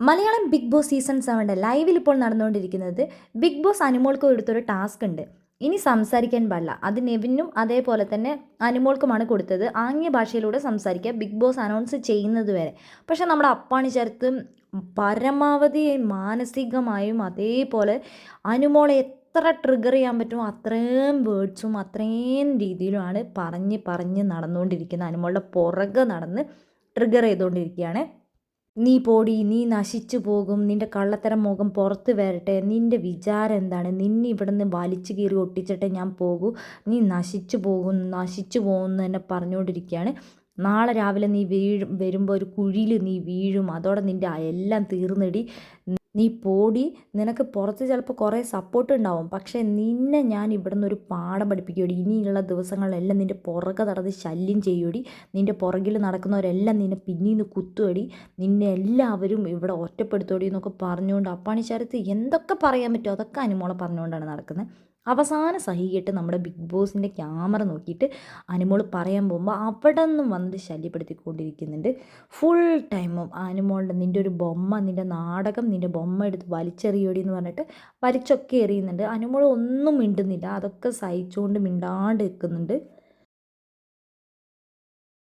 Malayalam big boss season 7 ലൈവിൽ ഇപ്പോൾ നടന്നുകൊണ്ടിരിക്കുന്നത്. ബിഗ് ബോസ് അനുമോൾക്ക് കൊടുത്തൊരു ടാസ്ക് ഉണ്ട്. ഇനി സംസാരിക്കാൻ പാടില്ല. അത് നെവിനും അതേപോലെ തന്നെ അനുമോൾക്കുമാണ് കൊടുത്തത്. ആംഗ്യ ഭാഷയിലൂടെ സംസാരിക്കുക ബിഗ് ബോസ് അനൗൺസ് ചെയ്യുന്നത് വരെ. പക്ഷേ നമ്മുടെ അപ്പാണി ചേർത്ത് പരമാവധി മാനസികമായും അതേപോലെ അനുമോളെ എത്ര ട്രിഗർ ചെയ്യാൻ പറ്റുമോ അത്രയും വേർഡ്സും അത്രയും രീതിയിലുമാണ് പറഞ്ഞ് നടന്നുകൊണ്ടിരിക്കുന്നത്. അനുമോളുടെ പുറകെ നടന്ന് ട്രിഗർ ചെയ്തുകൊണ്ടിരിക്കുകയാണ്. നീ പോടി, നീ നശിച്ചു പോകും, നിൻ്റെ കള്ളത്തരം മുഖം പുറത്ത് വരട്ടെ, നിൻ്റെ വിചാരം എന്താണ്, നിന്നെ ഇവിടുന്ന് വലിച്ചു കീറി ഒട്ടിച്ചിട്ടേ ഞാൻ പോകൂ, നീ നശിച്ചു പോകുമെന്ന് തന്നെ പറഞ്ഞുകൊണ്ടിരിക്കുകയാണ്. നാളെ രാവിലെ നീ വരുമ്പോൾ ഒരു കുഴിയിൽ നീ വീഴും, അതോടെ നിൻ്റെ എല്ലാം തീർന്നിടി, നീ പോടി, നിനക്ക് പുറത്ത് ചിലപ്പോൾ കുറേ സപ്പോർട്ട് ഉണ്ടാവും, പക്ഷേ നിന്നെ ഞാൻ ഇവിടുന്ന് ഒരു പാഠം പഠിപ്പിക്കുകയോടി, ഇനിയുള്ള ദിവസങ്ങളിലെല്ലാം നിൻ്റെ പുറകെ നടന്ന് ശല്യം ചെയ്യുകയോടി, നിൻ്റെ പുറകിൽ നടക്കുന്നവരെല്ലാം നിന്നെ പിന്നീന്ന് കുത്തുകടി, നിന്നെ എല്ലാവരും ഇവിടെ ഒറ്റപ്പെടുത്തോടി എന്നൊക്കെ പറഞ്ഞുകൊണ്ട് അപ്പാണി ശരത്ത് എന്തൊക്കെ പറയാൻ പറ്റുമോ അതൊക്കെ അനുമോളെ പറഞ്ഞുകൊണ്ടാണ് നടക്കുന്നത്. അവസാനം സഹികെട്ട് നമ്മുടെ ബിഗ് ബോസിൻ്റെ ക്യാമറ നോക്കിയിട്ട് അനുമോൾ പറയാൻ പോകുമ്പോൾ അവിടെ നിന്നും വന്നിട്ട് ശല്യപ്പെടുത്തിക്കൊണ്ടിരിക്കുന്നുണ്ട്. ഫുൾ ടൈമും അനുമോളുടെ നിൻ്റെ ഒരു ബൊമ്മ, നിൻ്റെ നാടകം, നിൻ്റെ ബൊമ്മ എടുത്ത് വലിച്ചെറിയോടി എന്ന് പറഞ്ഞിട്ട് വലിച്ചൊക്കെ എറിയുന്നുണ്ട്. അനുമോൾ ഒന്നും മിണ്ടുന്നില്ല, അതൊക്കെ സഹിച്ചുകൊണ്ട് മിണ്ടാണ്ട് നിൽക്കുന്നുണ്ട്.